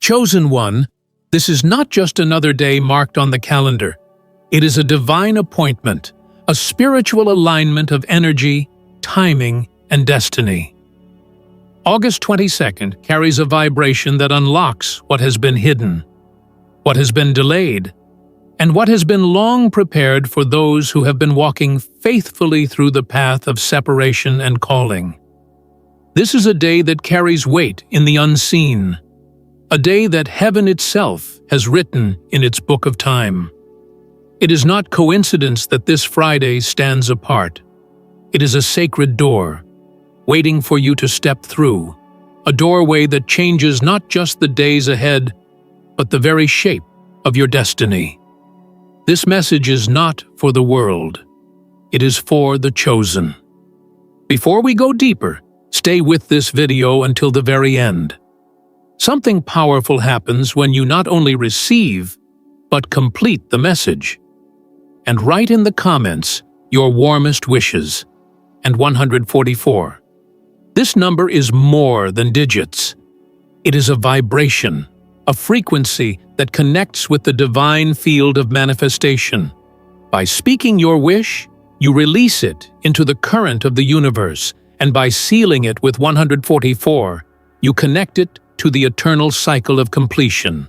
Chosen one, this is not just another day marked on the calendar. It is a divine appointment, a spiritual alignment of energy, timing, and destiny. August 22nd carries a vibration that unlocks what has been hidden, what has been delayed, and what has been long prepared for those who have been walking faithfully through the path of separation and calling. This is a day that carries weight in the unseen, a day that heaven itself has written in its book of time. It is not coincidence that this Friday stands apart. It is a sacred door, waiting for you to step through, a doorway that changes not just the days ahead, but the very shape of your destiny. This message is not for the world. It is for the chosen. Before we go deeper, stay with this video until the very end. Something powerful happens when you not only receive, but complete the message. And write in the comments your warmest wishes, and 144. This number is more than digits. It is a vibration, a frequency that connects with the divine field of manifestation. By speaking your wish, you release it into the current of the universe, and by sealing it with 144, you connect it to the eternal cycle of completion.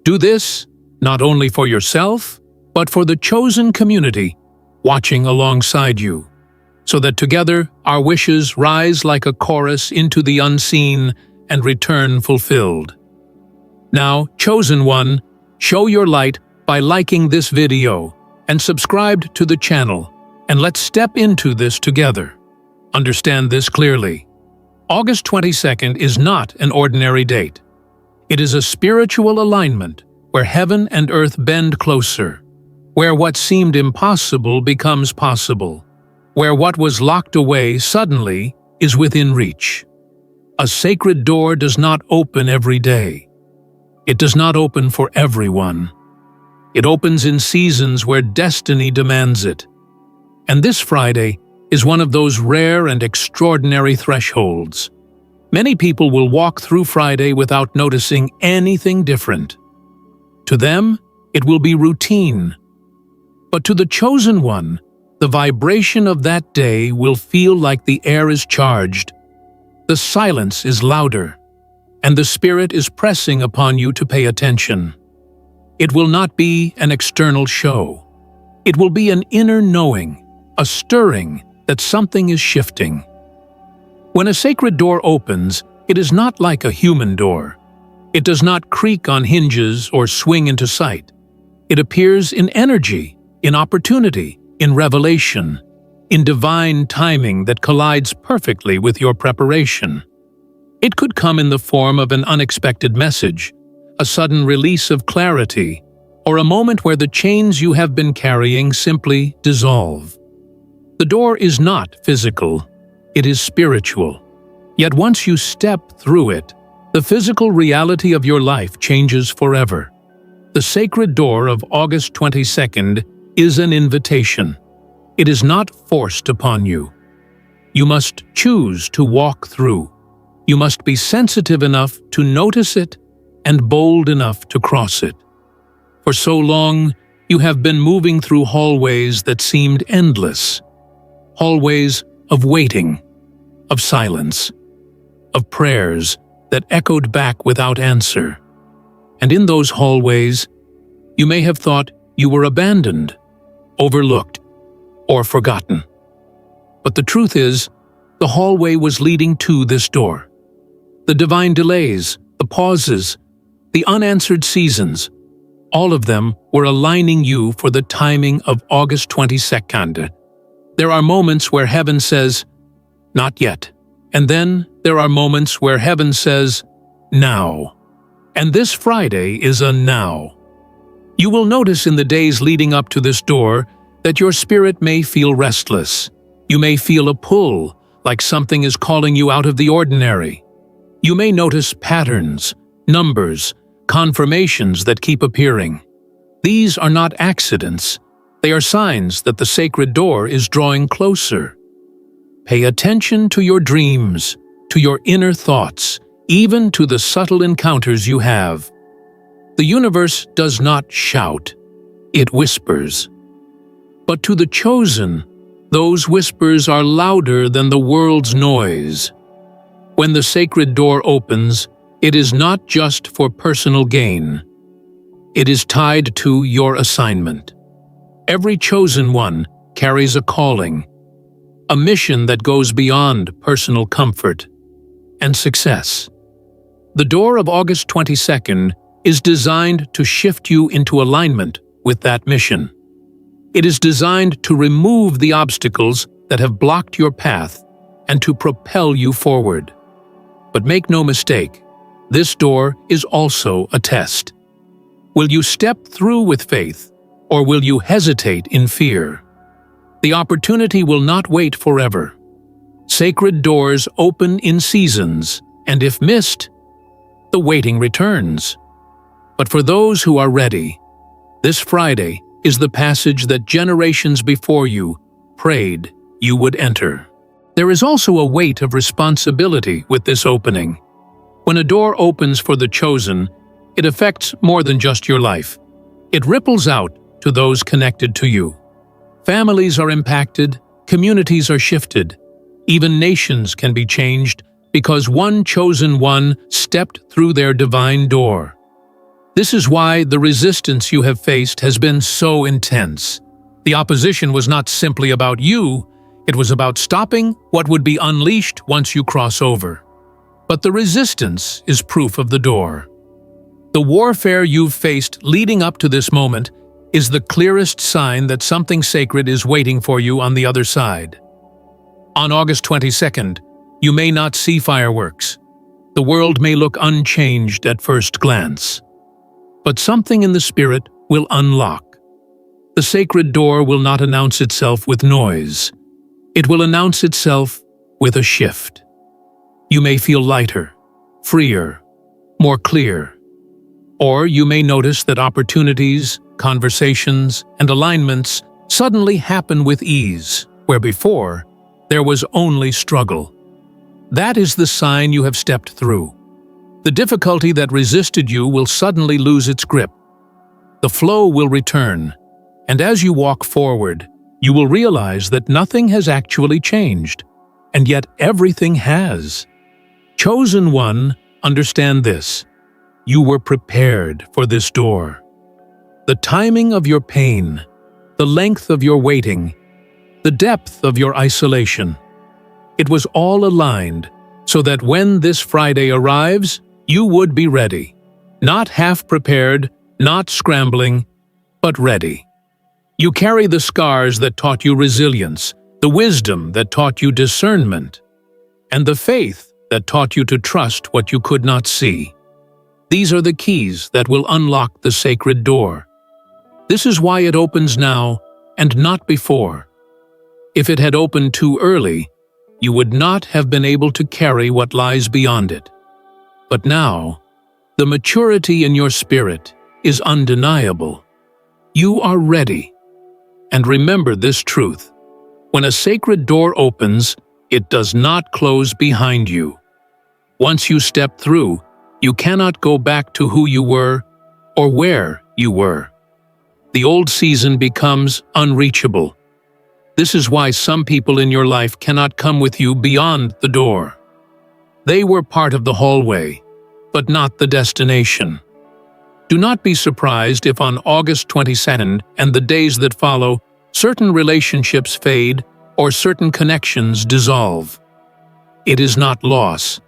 Do this not only for yourself, but for the chosen community watching alongside you, so that together our wishes rise like a chorus into the unseen and return fulfilled. Now, chosen one, show your light by liking this video and subscribe to the channel, and let's step into this together. Understand this clearly. August 22nd is not an ordinary date. It is a spiritual alignment where heaven and earth bend closer, where what seemed impossible becomes possible, where what was locked away suddenly is within reach. A sacred door does not open every day. It does not open for everyone. It opens in seasons where destiny demands it. And this Friday is one of those rare and extraordinary thresholds. Many people will walk through Friday without noticing anything different. To them, it will be routine. But to the chosen one, the vibration of that day will feel like the air is charged, the silence is louder, and the Spirit is pressing upon you to pay attention. It will not be an external show. It will be an inner knowing, a stirring that something is shifting. When a sacred door opens, it is not like a human door. It does not creak on hinges or swing into sight. It appears in energy, in opportunity, in revelation, in divine timing that collides perfectly with your preparation. It could come in the form of an unexpected message, a sudden release of clarity, or a moment where the chains you have been carrying simply dissolve. The door is not physical, it is spiritual. Yet once you step through it, the physical reality of your life changes forever. The sacred door of August 22nd is an invitation. It is not forced upon you. You must choose to walk through. You must be sensitive enough to notice it and bold enough to cross it. For so long, you have been moving through hallways that seemed endless. Hallways of waiting, of silence, of prayers that echoed back without answer. And in those hallways, you may have thought you were abandoned, overlooked, or forgotten. But the truth is, the hallway was leading to this door. The divine delays, the pauses, the unanswered seasons, all of them were aligning you for the timing of August 22nd. There are moments where heaven says, "Not yet." And then there are moments where heaven says, "Now." And this Friday is a now. You will notice in the days leading up to this door that your spirit may feel restless. You may feel a pull, like something is calling you out of the ordinary. You may notice patterns, numbers, confirmations that keep appearing. These are not accidents. They are signs that the sacred door is drawing closer. Pay attention to your dreams, to your inner thoughts, even to the subtle encounters you have. The universe does not shout, it whispers. But to the chosen, those whispers are louder than the world's noise. When the sacred door opens, it is not just for personal gain. It is tied to your assignment. Every chosen one carries a calling, a mission that goes beyond personal comfort and success. The door of August 22nd is designed to shift you into alignment with that mission. It is designed to remove the obstacles that have blocked your path and to propel you forward. But make no mistake, this door is also a test. Will you step through with faith, or will you hesitate in fear? The opportunity will not wait forever. Sacred doors open in seasons, and if missed, the waiting returns. But for those who are ready, this Friday is the passage that generations before you prayed you would enter. There is also a weight of responsibility with this opening. When a door opens for the chosen, it affects more than just your life. It ripples out to those connected to you. Families are impacted, communities are shifted, even nations can be changed because one chosen one stepped through their divine door. This is why the resistance you have faced has been so intense. The opposition was not simply about you, it was about stopping what would be unleashed once you cross over. But the resistance is proof of the door. The warfare you've faced leading up to this moment is the clearest sign that something sacred is waiting for you on the other side. On August 22nd, you may not see fireworks. The world may look unchanged at first glance. But something in the spirit will unlock. The sacred door will not announce itself with noise. It will announce itself with a shift. You may feel lighter, freer, more clear. Or you may notice that opportunities, conversations, and alignments suddenly happen with ease, where before there was only struggle. That is the sign you have stepped through. The difficulty that resisted you will suddenly lose its grip. The flow will return, and as you walk forward, you will realize that nothing has actually changed, and yet everything has. Chosen one, understand this. You were prepared for this door. The timing of your pain, the length of your waiting, the depth of your isolation. It was all aligned so that when this Friday arrives, you would be ready. Not half-prepared, not scrambling, but ready. You carry the scars that taught you resilience, the wisdom that taught you discernment, and the faith that taught you to trust what you could not see. These are the keys that will unlock the sacred door. This is why it opens now and not before. If it had opened too early, you would not have been able to carry what lies beyond it. But now, the maturity in your spirit is undeniable. You are ready. And remember this truth. When a sacred door opens, it does not close behind you. Once you step through, you cannot go back to who you were or where you were. The old season becomes unreachable. This is why some people in your life cannot come with you beyond the door. They were part of the hallway, but not the destination. Do not be surprised if on August 22nd and the days that follow, certain relationships fade or certain connections dissolve. It is not loss,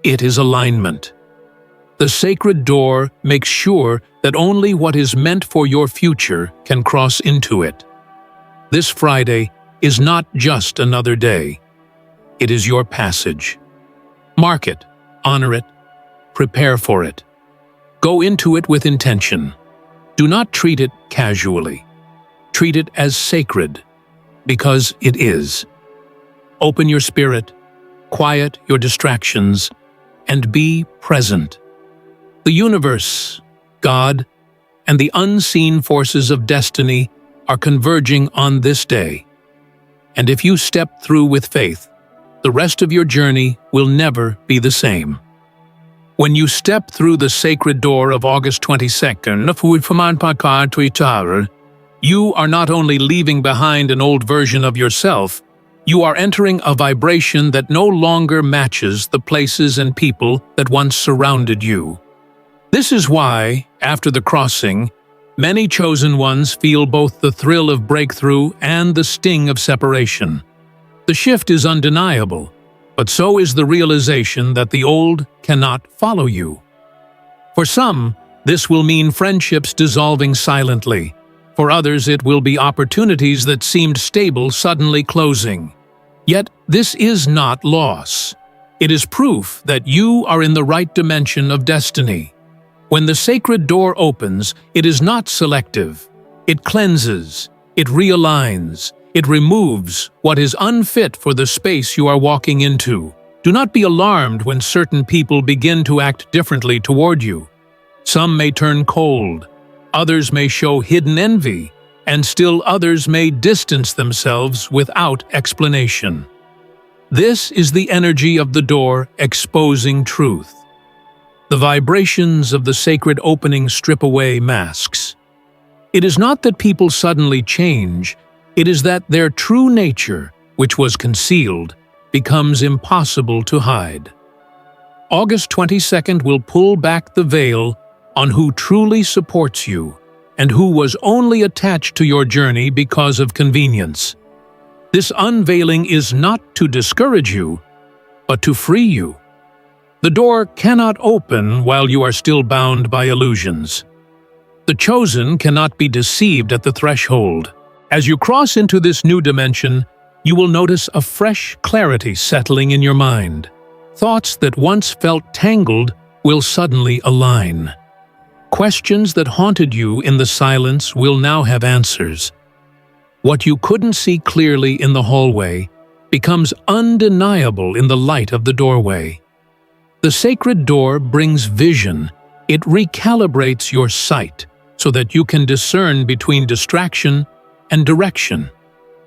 it is alignment. The sacred door makes sure that only what is meant for your future can cross into it. This Friday is not just another day. It is your passage. Mark it, honor it, prepare for it. Go into it with intention. Do not treat it casually. Treat it as sacred, because it is. Open your spirit, quiet your distractions, and be present. The universe, God, and the unseen forces of destiny are converging on this day. And if you step through with faith, the rest of your journey will never be the same. When you step through the sacred door of August 22nd, you are not only leaving behind an old version of yourself, you are entering a vibration that no longer matches the places and people that once surrounded you. This is why, after the crossing, many chosen ones feel both the thrill of breakthrough and the sting of separation. The shift is undeniable, but so is the realization that the old cannot follow you. For some, this will mean friendships dissolving silently. For others, it will be opportunities that seemed stable suddenly closing. Yet, this is not loss. It is proof that you are in the right dimension of destiny. When the sacred door opens, it is not selective. It cleanses, it realigns, it removes what is unfit for the space you are walking into. Do not be alarmed when certain people begin to act differently toward you. Some may turn cold, others may show hidden envy, and still others may distance themselves without explanation. This is the energy of the door exposing truth. The vibrations of the sacred opening strip away masks. It is not that people suddenly change, it is that their true nature, which was concealed, becomes impossible to hide. August 22nd will pull back the veil on who truly supports you and who was only attached to your journey because of convenience. This unveiling is not to discourage you, but to free you. The door cannot open while you are still bound by illusions. The chosen cannot be deceived at the threshold. As you cross into this new dimension, you will notice a fresh clarity settling in your mind. Thoughts that once felt tangled will suddenly align. Questions that haunted you in the silence will now have answers. What you couldn't see clearly in the hallway becomes undeniable in the light of the doorway. The sacred door brings vision. It recalibrates your sight so that you can discern between distraction and direction,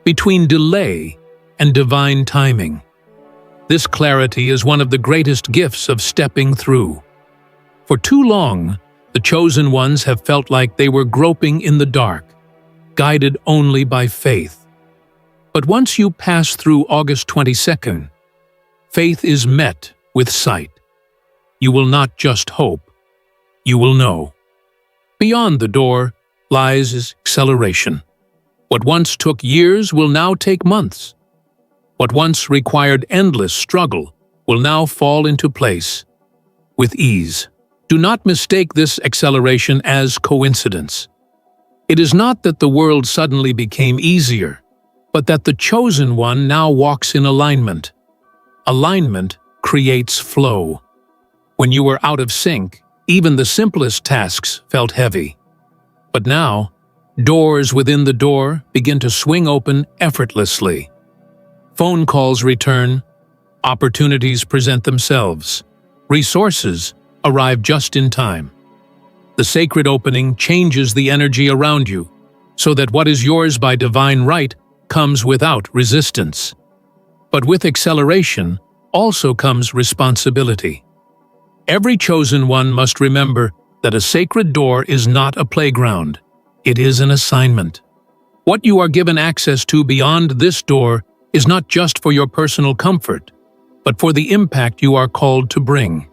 between delay and divine timing. This clarity is one of the greatest gifts of stepping through. For too long, the chosen ones have felt like they were groping in the dark, guided only by faith. But once you pass through August 22nd, faith is met with sight. You will not just hope, you will know. Beyond the door lies acceleration. What once took years will now take months. What once required endless struggle will now fall into place with ease. Do not mistake this acceleration as coincidence. It is not that the world suddenly became easier, but that the chosen one now walks in alignment. Alignment creates flow. When you were out of sync, even the simplest tasks felt heavy. But now, doors within the door begin to swing open effortlessly. Phone calls return, opportunities present themselves, resources arrive just in time. The sacred opening changes the energy around you, so that what is yours by divine right comes without resistance. But with acceleration also comes responsibility. Every chosen one must remember that a sacred door is not a playground. It is an assignment. What you are given access to beyond this door is not just for your personal comfort, but for the impact you are called to bring.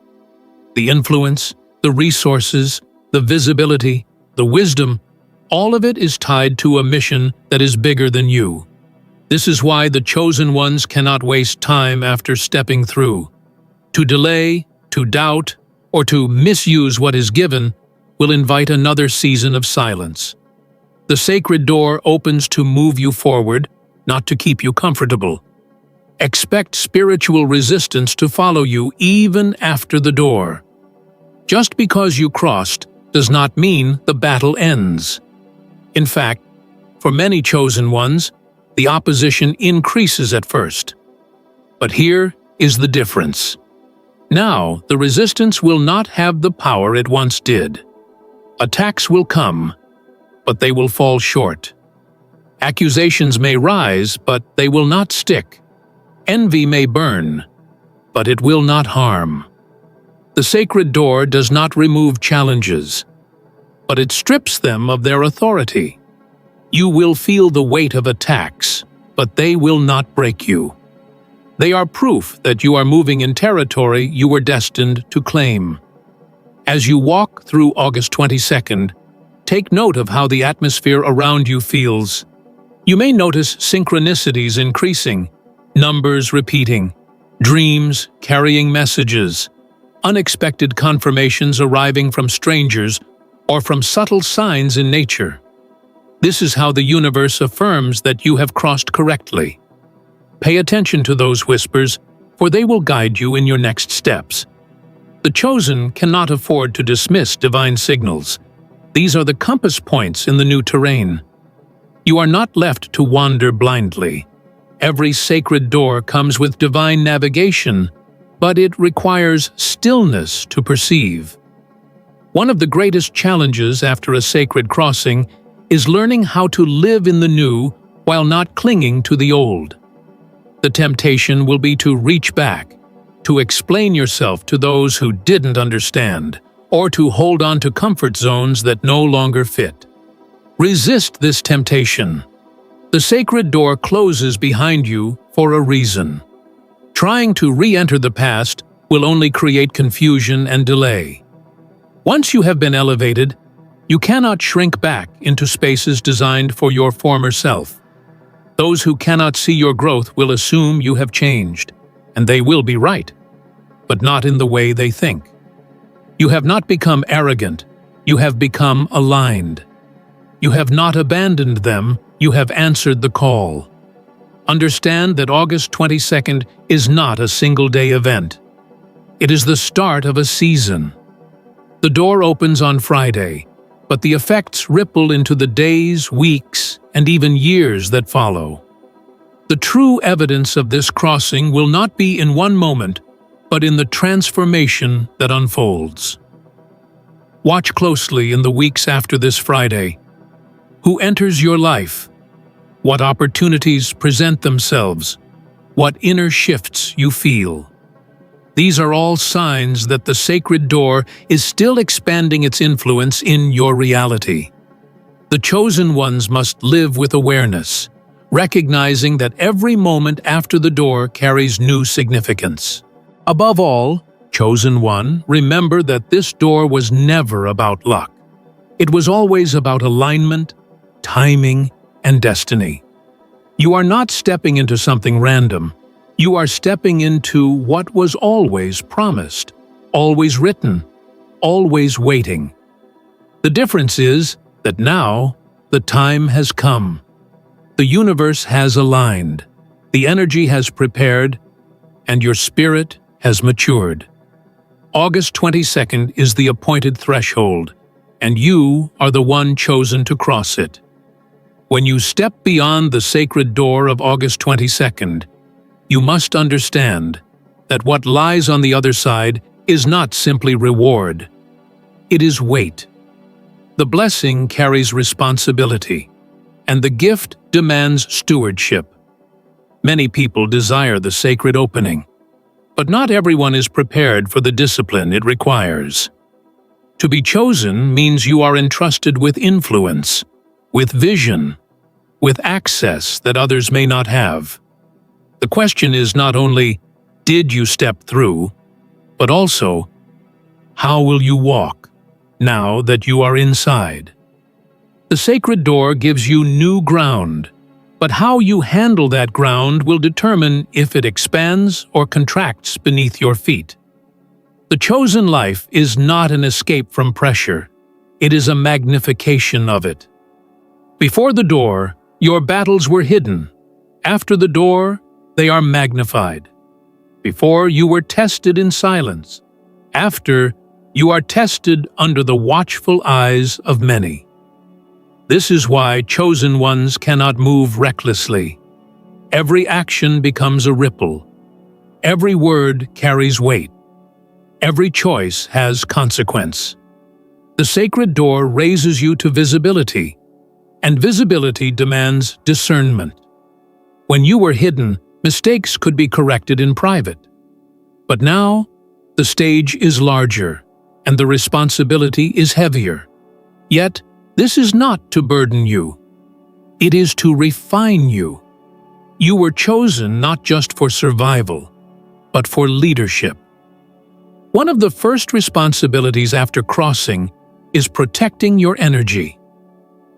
The influence, the resources, the visibility, the wisdom, all of it is tied to a mission that is bigger than you. This is why the chosen ones cannot waste time after stepping through. To delay, to doubt, or to misuse what is given will invite another season of silence. The sacred door opens to move you forward, not to keep you comfortable. Expect spiritual resistance to follow you even after the door. Just because you crossed does not mean the battle ends. In fact, for many chosen ones, the opposition increases at first. But here is the difference. Now, the resistance will not have the power it once did. Attacks will come, but they will fall short. Accusations may rise, but they will not stick. Envy may burn, but it will not harm. The sacred door does not remove challenges, but it strips them of their authority. You will feel the weight of attacks, but they will not break you. They are proof that you are moving in territory you were destined to claim. As you walk through August 22nd, take note of how the atmosphere around you feels. You may notice synchronicities increasing, numbers repeating, dreams carrying messages, unexpected confirmations arriving from strangers or from subtle signs in nature. This is how the universe affirms that you have crossed correctly. Pay attention to those whispers, for they will guide you in your next steps. The chosen cannot afford to dismiss divine signals. These are the compass points in the new terrain. You are not left to wander blindly. Every sacred door comes with divine navigation, but it requires stillness to perceive. One of the greatest challenges after a sacred crossing is learning how to live in the new while not clinging to the old. The temptation will be to reach back, to explain yourself to those who didn't understand, or to hold on to comfort zones that no longer fit. Resist this temptation. The sacred door closes behind you for a reason. Trying to re-enter the past will only create confusion and delay. Once you have been elevated, you cannot shrink back into spaces designed for your former self. Those who cannot see your growth will assume you have changed, and they will be right, but not in the way they think. You have not become arrogant, you have become aligned. You have not abandoned them, you have answered the call. Understand that August 22nd is not a single-day event. It is the start of a season. The door opens on Friday, but the effects ripple into the days, weeks, and even years that follow. The true evidence of this crossing will not be in one moment, but in the transformation that unfolds. Watch closely in the weeks after this Friday. Who enters your life? What opportunities present themselves? What inner shifts you feel? These are all signs that the sacred door is still expanding its influence in your reality. The chosen ones must live with awareness, recognizing that every moment after the door carries new significance. Above all, chosen one, remember that this door was never about luck. It was always about alignment, timing, and destiny. You are not stepping into something random. You are stepping into what was always promised, always written, always waiting. The difference is that now the time has come. The universe has aligned, the energy has prepared, and your spirit has matured. August 22nd is the appointed threshold, and you are the one chosen to cross it. When you step beyond the sacred door of August 22nd, you must understand that what lies on the other side is not simply reward. It is weight. The blessing carries responsibility, and the gift demands stewardship. Many people desire the sacred opening, but not everyone is prepared for the discipline it requires. To be chosen means you are entrusted with influence, with vision, with access that others may not have. The question is not only, did you step through, but also, how will you walk now that you are inside? The sacred door gives you new ground, but how you handle that ground will determine if it expands or contracts beneath your feet. The chosen life is not an escape from pressure. It is a magnification of it. Before the door, your battles were hidden. After the door, they are magnified. Before, you were tested in silence. After, you are tested under the watchful eyes of many. This is why chosen ones cannot move recklessly. Every action becomes a ripple. Every word carries weight. Every choice has consequence. The sacred door raises you to visibility, and visibility demands discernment. When you were hidden, mistakes could be corrected in private. But now, The stage is larger, and the responsibility is heavier. Yet, this is not to burden you. It is to refine you. You were chosen not just for survival, but for leadership. One of the first responsibilities after crossing is protecting your energy.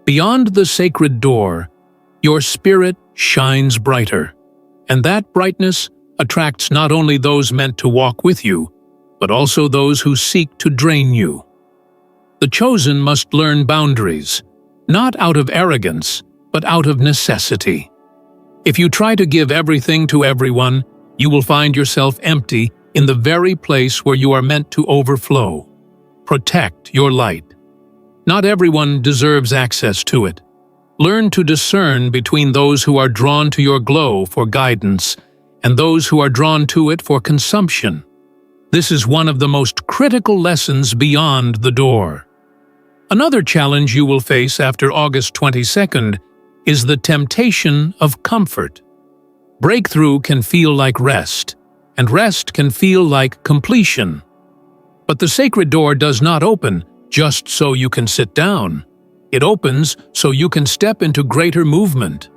Beyond the sacred door, your spirit shines brighter, and that brightness attracts not only those meant to walk with you, but also those who seek to drain you. The chosen must learn boundaries, not out of arrogance, but out of necessity. If you try to give everything to everyone, you will find yourself empty in the very place where you are meant to overflow. Protect your light. Not everyone deserves access to it. Learn to discern between those who are drawn to your glow for guidance and those who are drawn to it for consumption. This is one of the most critical lessons beyond the door. Another challenge you will face after August 22nd is the temptation of comfort. Breakthrough can feel like rest, and rest can feel like completion. But the sacred door does not open just so you can sit down. It opens so you can step into greater movement.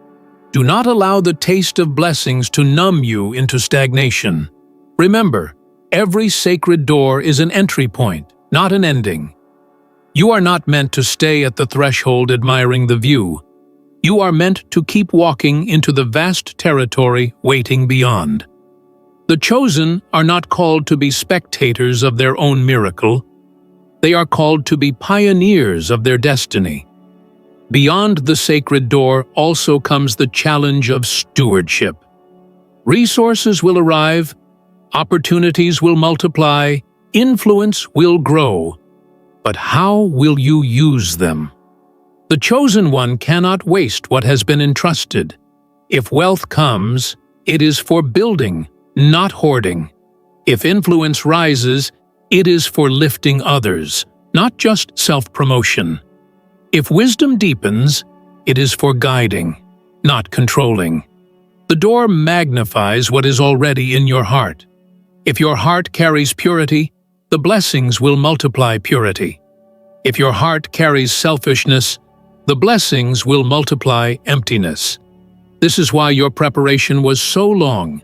Do not allow the taste of blessings to numb you into stagnation. Remember, every sacred door is an entry point, not an ending. You are not meant to stay at the threshold admiring the view. You are meant to keep walking into the vast territory waiting beyond. The chosen are not called to be spectators of their own miracle. They are called to be pioneers of their destiny. Beyond the sacred door also comes the challenge of stewardship. Resources will arrive, opportunities will multiply, influence will grow. But how will you use them? The chosen one cannot waste what has been entrusted. If wealth comes, it is for building, not hoarding. If influence rises, it is for lifting others, not just self-promotion. If wisdom deepens, it is for guiding, not controlling. The door magnifies what is already in your heart. If your heart carries purity, the blessings will multiply purity. If your heart carries selfishness, the blessings will multiply emptiness. This is why your preparation was so long.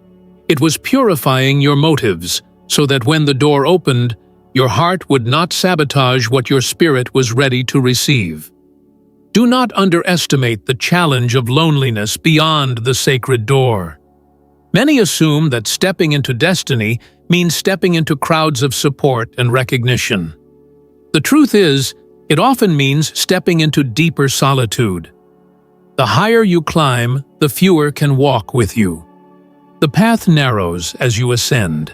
It was purifying your motives, so that when the door opened, your heart would not sabotage what your spirit was ready to receive. Do not underestimate the challenge of loneliness beyond the sacred door. Many assume that stepping into destiny means stepping into crowds of support and recognition. The truth is, it often means stepping into deeper solitude. The higher you climb, the fewer can walk with you. The path narrows as you ascend.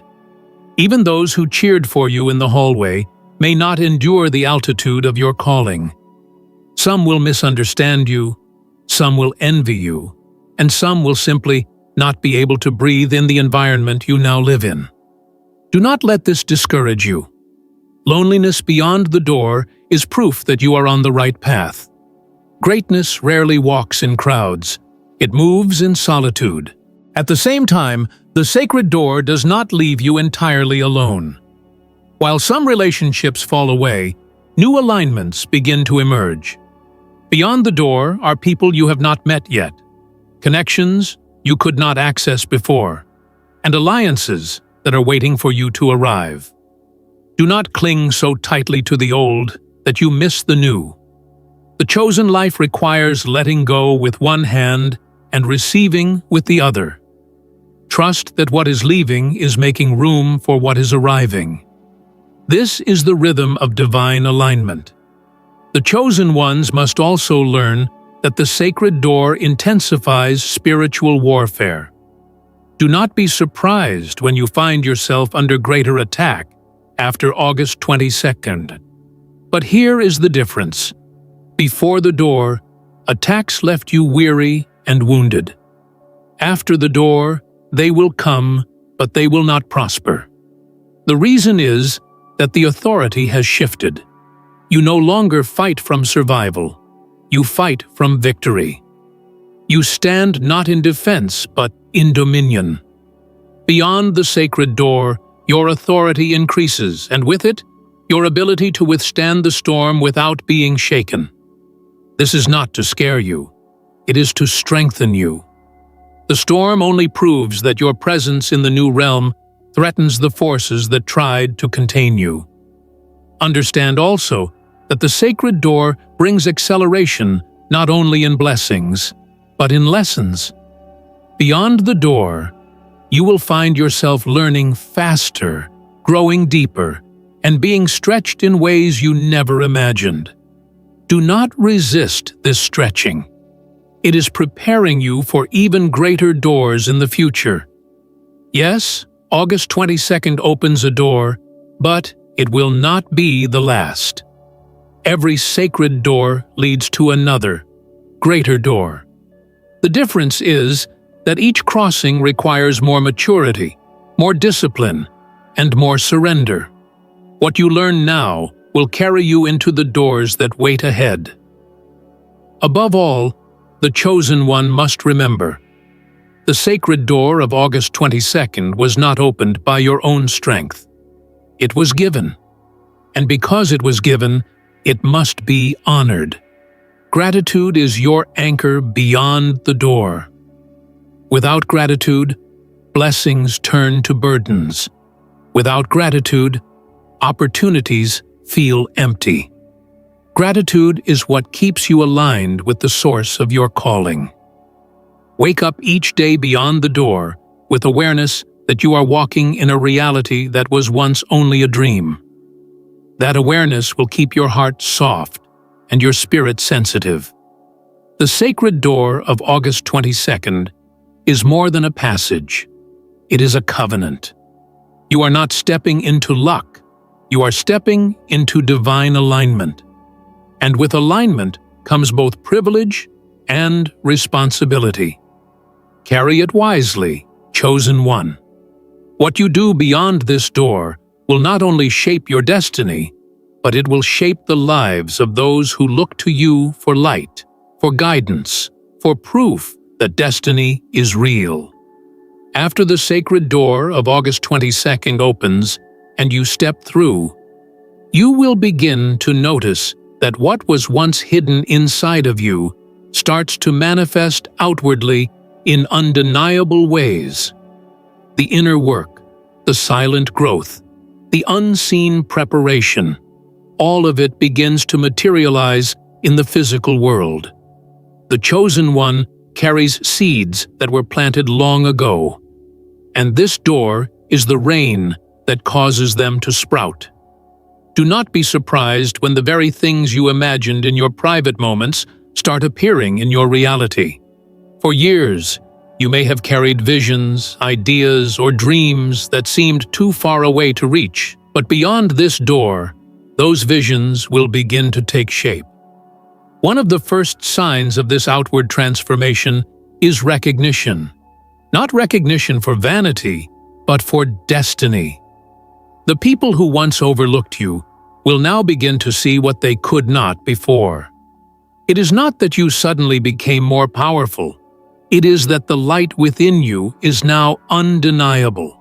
Even those who cheered for you in the hallway may not endure the altitude of your calling. Some will misunderstand you, some will envy you, and some will simply not be able to breathe in the environment you now live in. Do not let this discourage you. Loneliness beyond the door is proof that you are on the right path. Greatness rarely walks in crowds. It moves in solitude. At the same time, the sacred door does not leave you entirely alone. While some relationships fall away, new alignments begin to emerge. Beyond the door are people you have not met yet, connections you could not access before, and alliances that are waiting for you to arrive. Do not cling so tightly to the old that you miss the new. The chosen life requires letting go with one hand and receiving with the other. Trust that what is leaving is making room for what is arriving. This is the rhythm of divine alignment. The chosen ones must also learn that the sacred door intensifies spiritual warfare. Do not be surprised when you find yourself under greater attack after August 22nd. But here is the difference. Before the door, attacks left you weary and wounded. After the door, they will come, but they will not prosper. The reason is that the authority has shifted. You no longer fight from survival. You fight from victory. You stand not in defense, but in dominion. Beyond the sacred door, your authority increases, and with it, your ability to withstand the storm without being shaken. This is not to scare you. It is to strengthen you. The storm only proves that your presence in the new realm threatens the forces that tried to contain you. Understand also that the sacred door brings acceleration not only in blessings, but in lessons. Beyond the door, you will find yourself learning faster, growing deeper, and being stretched in ways you never imagined. Do not resist this stretching. It is preparing you for even greater doors in the future. Yes, August 22nd opens a door, but it will not be the last. Every sacred door leads to another, greater door. The difference is that each crossing requires more maturity, more discipline, and more surrender. What you learn now will carry you into the doors that wait ahead. Above all, the chosen one must remember, the sacred door of August 22nd was not opened by your own strength. It was given. And because it was given, it must be honored. Gratitude is your anchor beyond the door. Without gratitude, blessings turn to burdens. Without gratitude, opportunities feel empty. Gratitude is what keeps you aligned with the source of your calling. Wake up each day beyond the door with awareness that you are walking in a reality that was once only a dream. That awareness will keep your heart soft and your spirit sensitive. The sacred door of August 22nd is more than a passage. It is a covenant. You are not stepping into luck. You are stepping into divine alignment. And with alignment comes both privilege and responsibility. Carry it wisely, chosen one. What you do beyond this door will not only shape your destiny, but it will shape the lives of those who look to you for light, for guidance, for proof that destiny is real. After the sacred door of August 22nd opens and you step through, you will begin to notice that what was once hidden inside of you starts to manifest outwardly in undeniable ways. The inner work, the silent growth, the unseen preparation, all of it begins to materialize in the physical world. The chosen one carries seeds that were planted long ago, and this door is the rain that causes them to sprout. Do not be surprised when the very things you imagined in your private moments start appearing in your reality. For years, you may have carried visions, ideas, or dreams that seemed too far away to reach, but beyond this door, those visions will begin to take shape. One of the first signs of this outward transformation is recognition. Not recognition for vanity, but for destiny. The people who once overlooked you will now begin to see what they could not before. It is not that you suddenly became more powerful. It is that the light within you is now undeniable.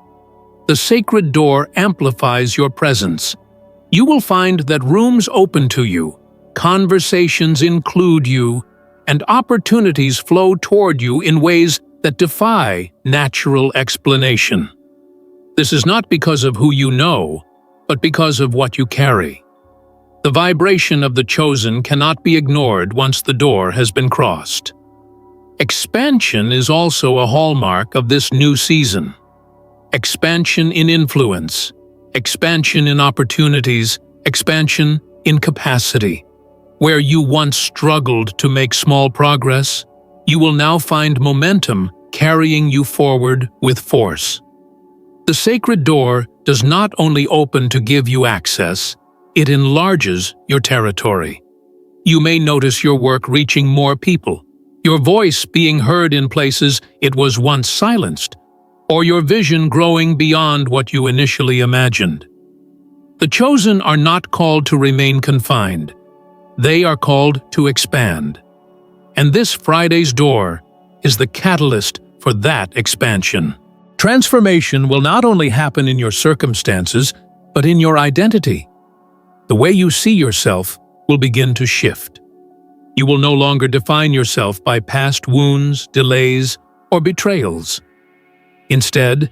The sacred door amplifies your presence. You will find that rooms open to you, conversations include you, and opportunities flow toward you in ways that defy natural explanation. This is not because of who you know, but because of what you carry. The vibration of the chosen cannot be ignored once the door has been crossed. Expansion is also a hallmark of this new season. Expansion in influence, expansion in opportunities, expansion in capacity. Where you once struggled to make small progress, you will now find momentum carrying you forward with force. The sacred door does not only open to give you access, it enlarges your territory. You may notice your work reaching more people, your voice being heard in places it was once silenced, or your vision growing beyond what you initially imagined. The chosen are not called to remain confined. They are called to expand. And this Friday's door is the catalyst for that expansion. Transformation will not only happen in your circumstances, but in your identity. The way you see yourself will begin to shift. You will no longer define yourself by past wounds, delays, or betrayals. Instead,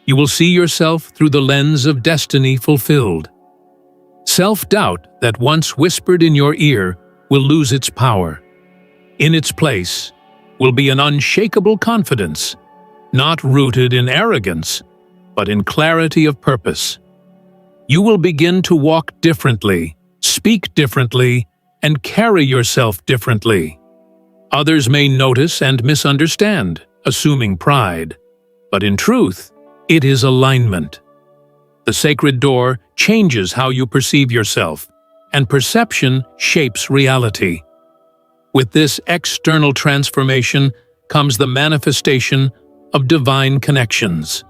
you will see yourself through the lens of destiny fulfilled. Self-doubt that once whispered in your ear will lose its power. In its place will be an unshakable confidence, not rooted in arrogance, but in clarity of purpose. You will begin to walk differently, speak differently, and carry yourself differently. Others may notice and misunderstand, assuming pride, but in truth, it is alignment. The sacred door changes how you perceive yourself, and perception shapes reality. With this external transformation comes the manifestation of divine connections.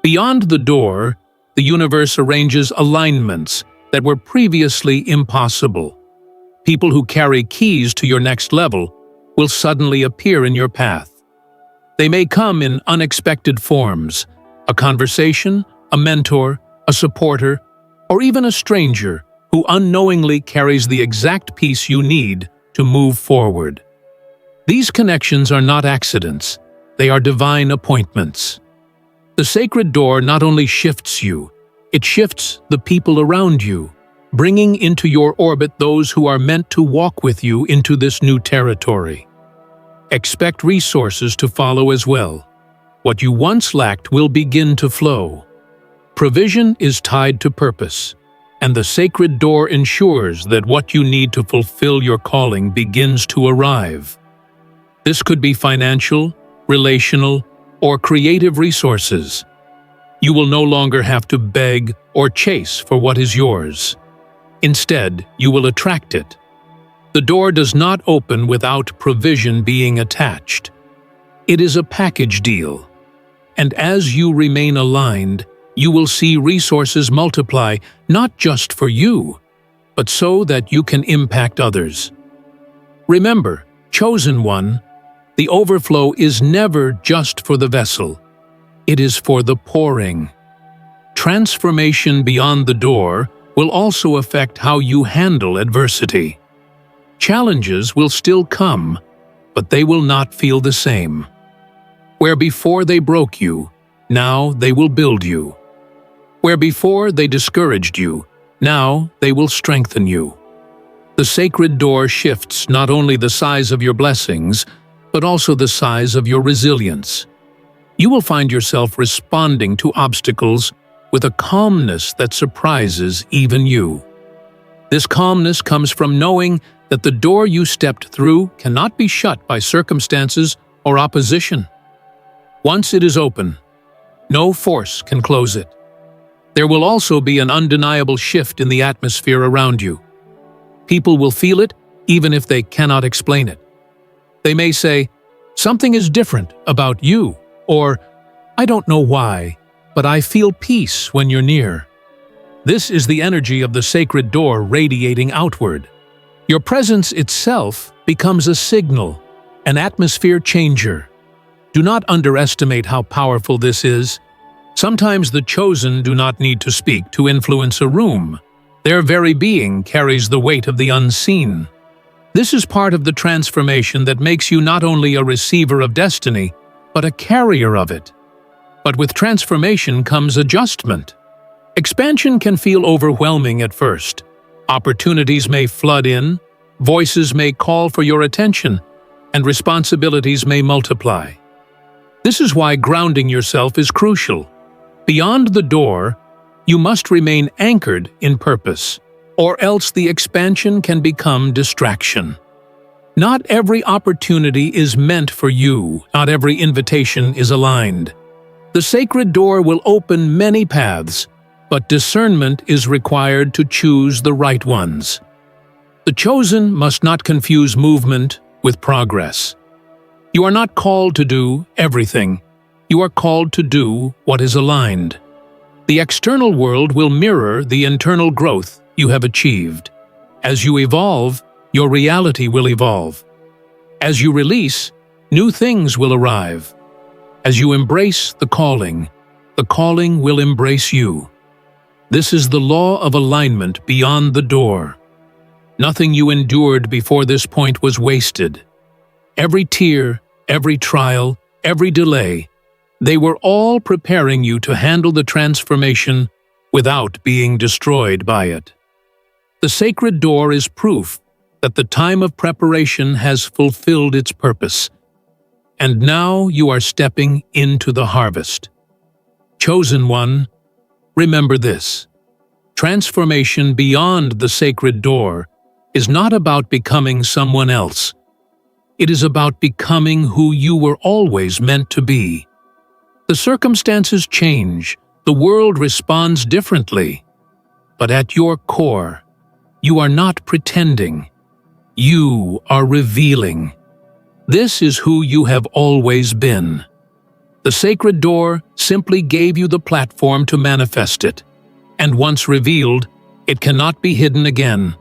Beyond the door, the universe arranges alignments that were previously impossible. People who carry keys to your next level will suddenly appear in your path. They may come in unexpected forms: a conversation, a mentor, a supporter, or even a stranger who unknowingly carries the exact piece you need to move forward. These connections are not accidents, they are divine appointments. The sacred door not only shifts you, it shifts the people around you, bringing into your orbit those who are meant to walk with you into this new territory. Expect resources to follow as well. What you once lacked will begin to flow. Provision is tied to purpose, and the sacred door ensures that what you need to fulfill your calling begins to arrive. This could be financial, relational, or creative resources. You will no longer have to beg or chase for what is yours. Instead, you will attract it. The door does not open without provision being attached. It is a package deal. And as you remain aligned, you will see resources multiply, not just for you, but so that you can impact others. Remember, chosen one, the overflow is never just for the vessel. It is for the pouring. Transformation beyond the door will also affect how you handle adversity. Challenges will still come, but they will not feel the same. Where before they broke you, now they will build you. Where before they discouraged you, now they will strengthen you. The sacred door shifts not only the size of your blessings, but also the size of your resilience. You will find yourself responding to obstacles with a calmness that surprises even you. This calmness comes from knowing that the door you stepped through cannot be shut by circumstances or opposition. Once it is open, no force can close it. There will also be an undeniable shift in the atmosphere around you. People will feel it even if they cannot explain it. They may say, "Something is different about you," or "I don't know why, but I feel peace when you're near." This is the energy of the sacred door radiating outward. Your presence itself becomes a signal, an atmosphere changer. Do not underestimate how powerful this is. Sometimes the chosen do not need to speak to influence a room. Their very being carries the weight of the unseen. This is part of the transformation that makes you not only a receiver of destiny, but a carrier of it. But with transformation comes adjustment. Expansion can feel overwhelming at first. Opportunities may flood in, voices may call for your attention, and responsibilities may multiply. This is why grounding yourself is crucial. Beyond the door, you must remain anchored in purpose, or else the expansion can become distraction. Not every opportunity is meant for you. Not every invitation is aligned. The sacred door will open many paths, but discernment is required to choose the right ones. The chosen must not confuse movement with progress. You are not called to do everything. You are called to do what is aligned. The external world will mirror the internal growth you have achieved. As you evolve, your reality will evolve. As you release, new things will arrive. As you embrace the calling will embrace you. This is the law of alignment beyond the door. Nothing you endured before this point was wasted. Every tear, every trial, every delay, they were all preparing you to handle the transformation without being destroyed by it. The sacred door is proof that the time of preparation has fulfilled its purpose, and now you are stepping into the harvest. Chosen one, remember this: transformation beyond the sacred door is not about becoming someone else. It is about becoming who you were always meant to be. The circumstances change, the world responds differently, but at your core, you are not pretending. You are revealing. This is who you have always been. The sacred door simply gave you the platform to manifest it, and once revealed, it cannot be hidden again.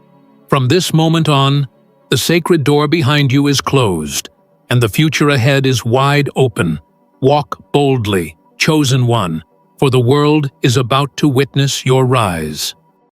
From this moment on, the sacred door behind you is closed, and the future ahead is wide open. Walk boldly, chosen one, for the world is about to witness your rise.